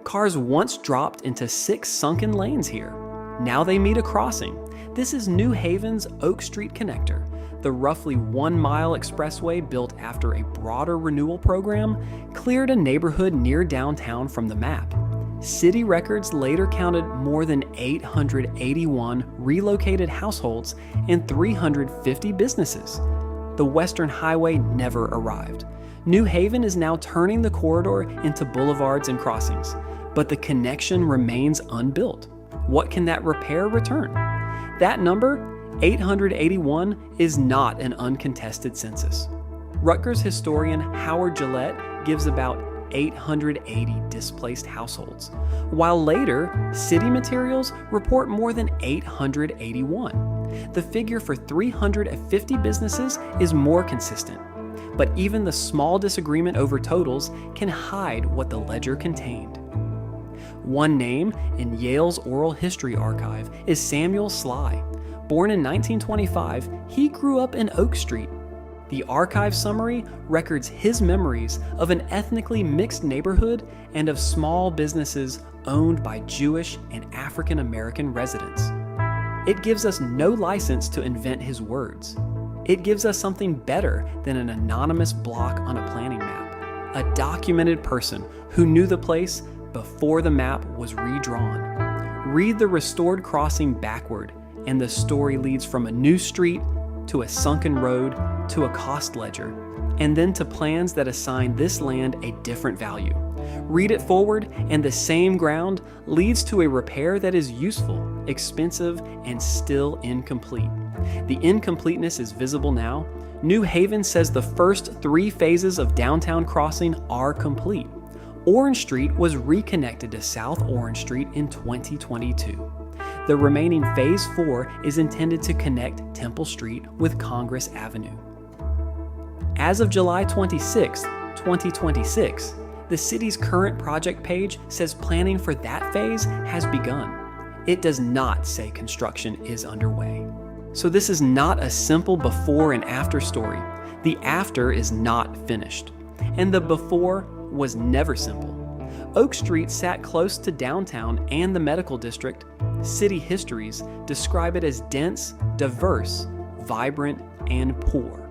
Cars once dropped into 6 sunken lanes here. Now they meet a crossing. This is New Haven's Oak Street Connector, the roughly 1-mile expressway built after a broader renewal program cleared a neighborhood near downtown from the map. City records later counted more than 881 relocated households and 350 businesses. The Western Highway never arrived. New Haven is now turning the corridor into boulevards and crossings, but the connection remains unbuilt. What can that repair return? That number, 881, is not an uncontested census. Rutgers historian Howard Gillette gives about 880 displaced households, while later, city materials report more than 881. The figure for 350 businesses is more consistent, but even the small disagreement over totals can hide what the ledger contained. One name in Yale's Oral History Archive is Samuel Sly. Born in 1925, he grew up in Oak Street. The archive summary records his memories of an ethnically mixed neighborhood and of small businesses owned by Jewish and African American residents. It gives us no license to invent his words. It gives us something better than an anonymous block on a planning map, a documented person who knew the place before the map was redrawn. Read the restored crossing backward, and the story leads from a new street to a sunken road to a cost ledger, and then to plans that assign this land a different value. Read it forward, and the same ground leads to a repair that is useful, expensive, and still incomplete. The incompleteness is visible now. New Haven says the first 3 phases of downtown crossing are complete. Orange Street was reconnected to South Orange Street in 2022. The remaining Phase 4 is intended to connect Temple Street with Congress Avenue. As of July 26, 2026, the city's current project page says planning for that phase has begun. It does not say construction is underway. So this is not a simple before and after story. The after is not finished, and the before was never simple. Oak Street sat close to downtown and the medical district. City histories describe it as dense, diverse, vibrant, and poor.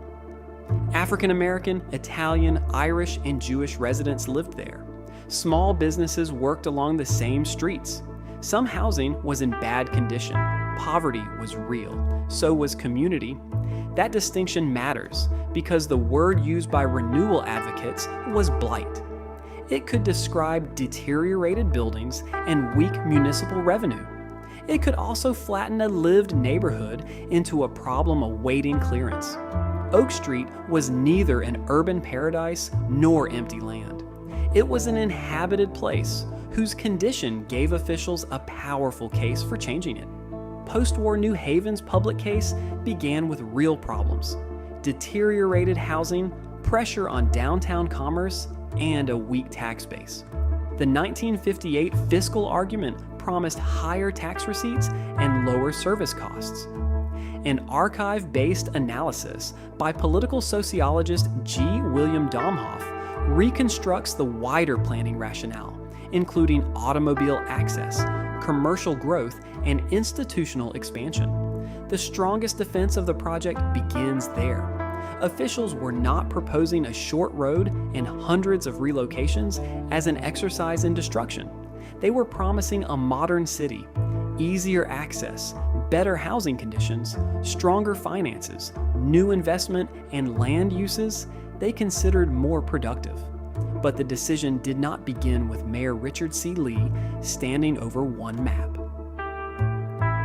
African American, Italian, Irish, and Jewish residents lived there. Small businesses worked along the same streets. Some housing was in bad condition. Poverty was real. So was community. That distinction matters because the word used by renewal advocates was blight. It could describe deteriorated buildings and weak municipal revenue. It could also flatten a lived neighborhood into a problem awaiting clearance. Oak Street was neither an urban paradise nor empty land. It was an inhabited place whose condition gave officials a powerful case for changing it. Post-war New Haven's public case began with real problems: deteriorated housing, pressure on downtown commerce, and a weak tax base. The 1958 fiscal argument promised higher tax receipts and lower service costs. An archive-based analysis by political sociologist G. William Domhoff reconstructs the wider planning rationale, including automobile access, commercial growth, and institutional expansion. The strongest defense of the project begins there. Officials were not proposing a short road and hundreds of relocations as an exercise in destruction. They were promising a modern city, easier access, better housing conditions, stronger finances, new investment, and land uses they considered more productive. But the decision did not begin with Mayor Richard C. Lee standing over one map.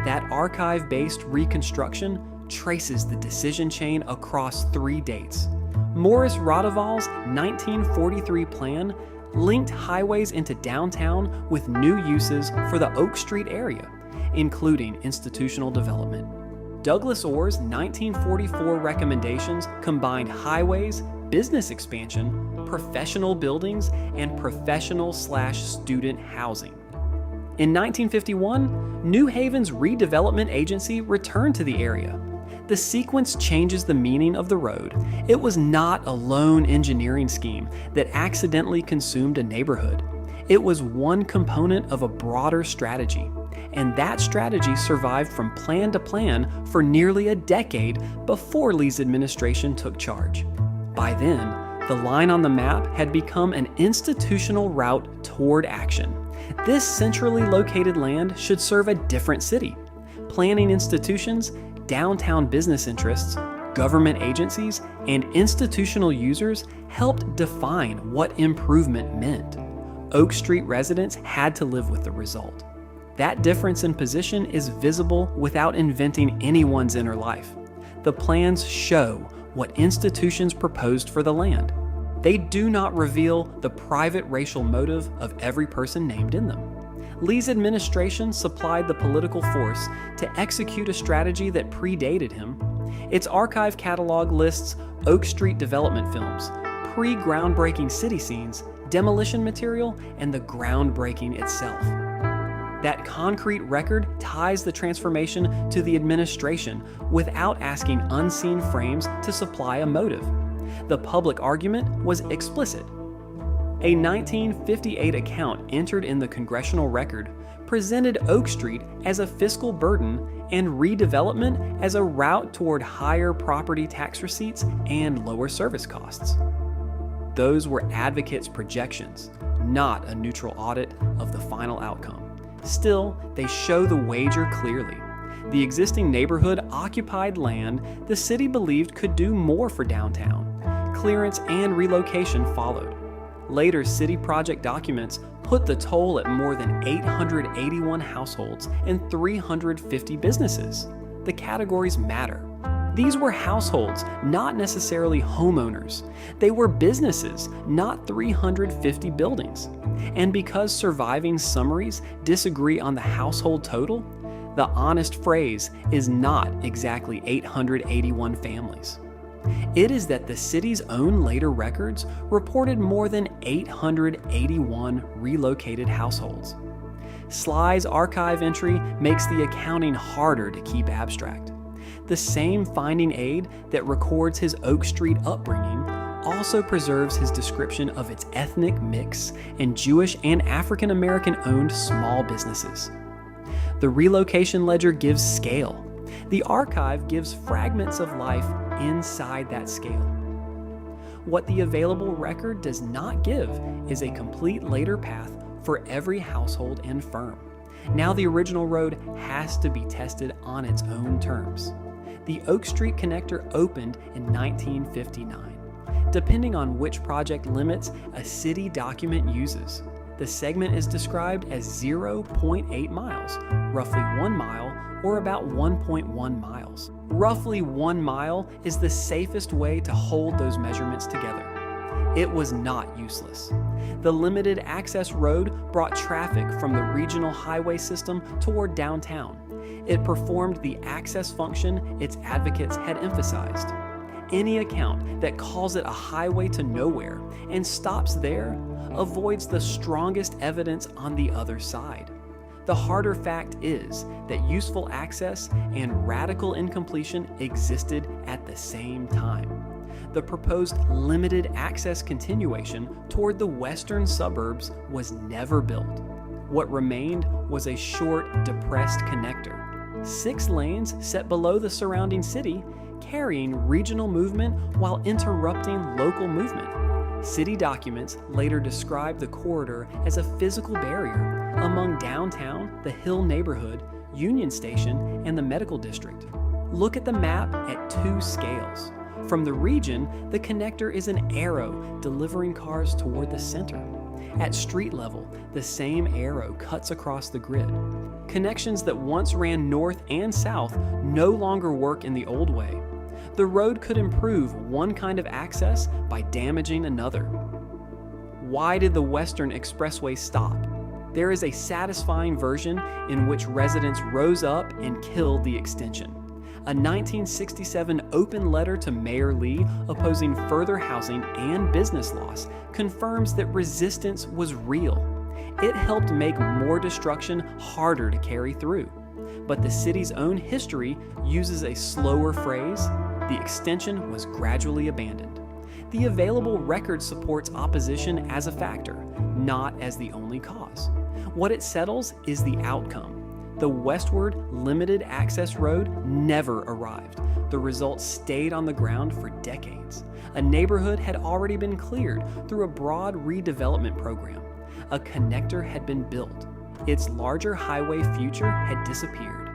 That archive-based reconstruction traces the decision chain across 3 dates. Morris Radeval's 1943 plan linked highways into downtown with new uses for the Oak Street area, including institutional development. Douglas Orr's 1944 recommendations combined highways, business expansion, professional buildings, and professional/student housing. In 1951, New Haven's Redevelopment Agency returned to the area. The sequence changes the meaning of the road. It was not a lone engineering scheme that accidentally consumed a neighborhood. It was one component of a broader strategy, and that strategy survived from plan to plan for nearly a decade before Lee's administration took charge. By then, the line on the map had become an institutional route toward action. This centrally located land should serve a different city. Planning institutions, downtown business interests, government agencies, and institutional users helped define what improvement meant. Oak Street residents had to live with the result. That difference in position is visible without inventing anyone's inner life. The plans show what institutions proposed for the land. They do not reveal the private racial motive of every person named in them. Lee's administration supplied the political force to execute a strategy that predated him. Its archive catalog lists Oak Street development films, pre-groundbreaking city scenes, demolition material, and the groundbreaking itself. That concrete record ties the transformation to the administration without asking unseen frames to supply a motive. The public argument was explicit. A 1958 account entered in the congressional record presented Oak Street as a fiscal burden and redevelopment as a route toward higher property tax receipts and lower service costs. Those were advocates' projections, not a neutral audit of the final outcome. Still, they show the wager clearly. The existing neighborhood occupied land the city believed could do more for downtown. Clearance and relocation followed. Later city project documents put the toll at more than 881 households and 350 businesses. The categories matter. These were households, not necessarily homeowners. They were businesses, not 350 buildings. And because surviving summaries disagree on the household total, the honest phrase is not exactly 881 families. It is that the city's own later records reported more than 881 relocated households. Sly's archive entry makes the accounting harder to keep abstract. The same finding aid that records his Oak Street upbringing also preserves his description of its ethnic mix and Jewish and African American owned small businesses. The relocation ledger gives scale. The archive gives fragments of life inside that scale. What the available record does not give is a complete later path for every household and firm. Now the original road has to be tested on its own terms. The Oak Street connector opened in 1959. Depending on which project limits a city document uses, the segment is described as 0.8 miles, roughly 1 mile, or about 1.1 miles. Roughly 1 mile is the safest way to hold those measurements together. It was not useless. The limited access road brought traffic from the regional highway system toward downtown. It performed the access function its advocates had emphasized. Any account that calls it a highway to nowhere and stops there avoids the strongest evidence on the other side. The harder fact is that useful access and radical incompletion existed at the same time. The proposed limited access continuation toward the western suburbs was never built. What remained was a short, depressed connector. 6 lanes set below the surrounding city, carrying regional movement while interrupting local movement. City documents later described the corridor as a physical barrier among downtown, the Hill neighborhood, Union Station, and the medical district. Look at the map at 2 scales. From the region, the connector is an arrow delivering cars toward the center. At street level, the same arrow cuts across the grid. Connections that once ran north and south no longer work in the old way. The road could improve one kind of access by damaging another. Why did the Western Expressway stop? There is a satisfying version in which residents rose up and killed the extension. A 1967 open letter to Mayor Lee opposing further housing and business loss confirms that resistance was real. It helped make more destruction harder to carry through. But the city's own history uses a slower phrase: the extension was gradually abandoned. The available record supports opposition as a factor, not as the only cause. What it settles is the outcome. The westward limited access road never arrived. The results stayed on the ground for decades. A neighborhood had already been cleared through a broad redevelopment program. A connector had been built. Its larger highway future had disappeared.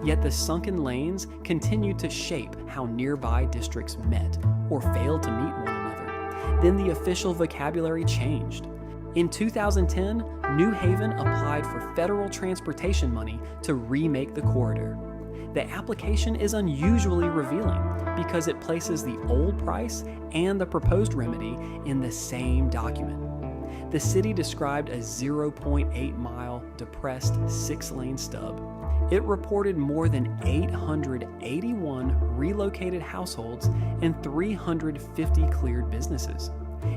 Yet the sunken lanes continued to shape how nearby districts met or failed to meet one another. Then the official vocabulary changed. In 2010, New Haven applied for federal transportation money to remake the corridor. The application is unusually revealing because it places the old price and the proposed remedy in the same document. The city described a 0.8-mile depressed 6-lane stub. It reported more than 881 relocated households and 350 cleared businesses.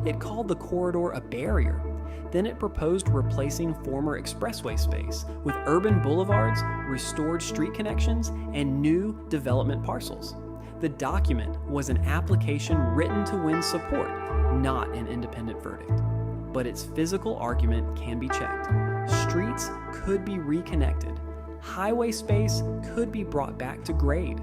It called the corridor a barrier. Then it proposed replacing former expressway space with urban boulevards, restored street connections, and new development parcels. The document was an application written to win support, not an independent verdict. But its physical argument can be checked. Streets could be reconnected. Highway space could be brought back to grade.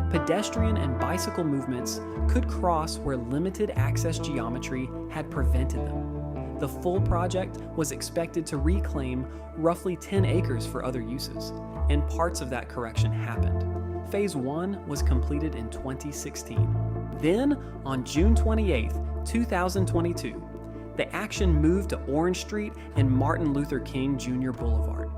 Pedestrian and bicycle movements could cross where limited access geometry had prevented them. The full project was expected to reclaim roughly 10 acres for other uses, and parts of that correction happened. Phase 1 was completed in 2016. Then, on June 28, 2022, the action moved to Orange Street and Martin Luther King Jr. Boulevard.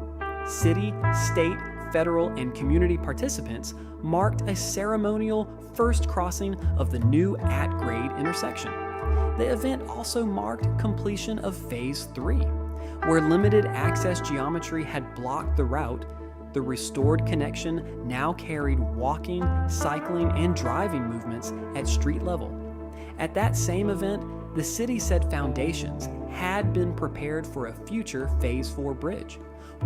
City, state, federal, and community participants marked a ceremonial first crossing of the new at-grade intersection. The event also marked completion of Phase 3, where limited access geometry had blocked the route. The restored connection now carried walking, cycling, and driving movements at street level. At that same event, the city said foundations had been prepared for a future Phase 4 bridge.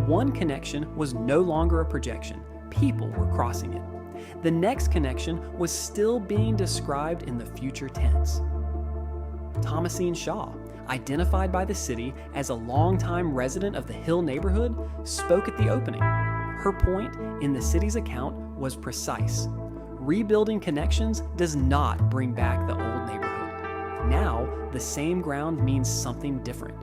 One connection was no longer a projection. People were crossing it. The next connection was still being described in the future tense. Thomasine Shaw, identified by the city as a longtime resident of the Hill neighborhood, spoke at the opening. Her point in the city's account was precise. Rebuilding connections does not bring back the old neighborhood. Now, the same ground means something different.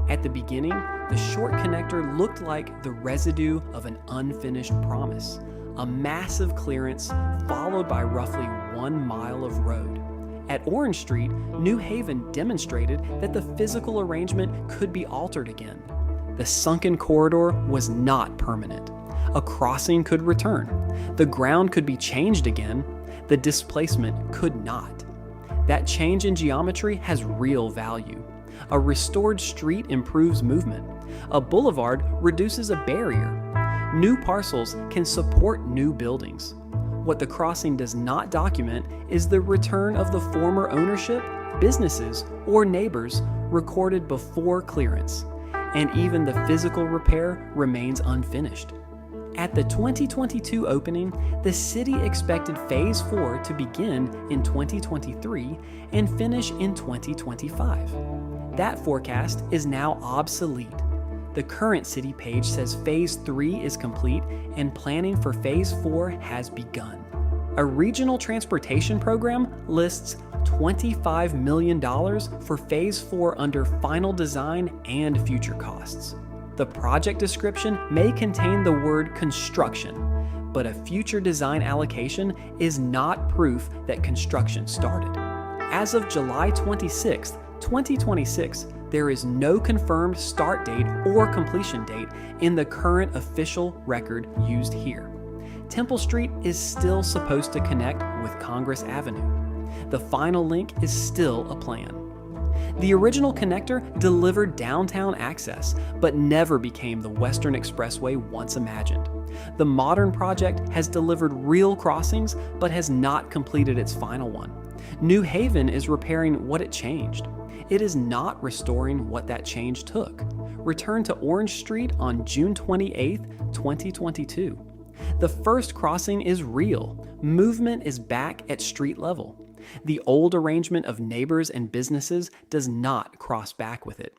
At the beginning, the short connector looked like the residue of an unfinished promise, a massive clearance followed by roughly 1 mile of road. At Orange Street, New Haven demonstrated that the physical arrangement could be altered again. The sunken corridor was not permanent. A crossing could return. The ground could be changed again. The displacement could not. That change in geometry has real value. A restored street improves movement. A boulevard reduces a barrier. New parcels can support new buildings. What the crossing does not document is the return of the former ownership, businesses, or neighbors recorded before clearance, and even the physical repair remains unfinished. At the 2022 opening, the city expected Phase 4 to begin in 2023 and finish in 2025. That forecast is now obsolete. The current city page says Phase 3 is complete and planning for Phase 4 has begun. A regional transportation program lists $25 million for Phase 4 under final design and future costs. The project description may contain the word construction, but a future design allocation is not proof that construction started. As of July 26, 2026, there is no confirmed start date or completion date in the current official record used here. Temple Street is still supposed to connect with Congress Avenue. The final link is still a plan. The original connector delivered downtown access, but never became the Western Expressway once imagined. The modern project has delivered real crossings, but has not completed its final one. New Haven is repairing what it changed. It is not restoring what that change took. Return to Orange Street on June 28, 2022. The first crossing is real. Movement is back at street level. The old arrangement of neighbors and businesses does not cross back with it.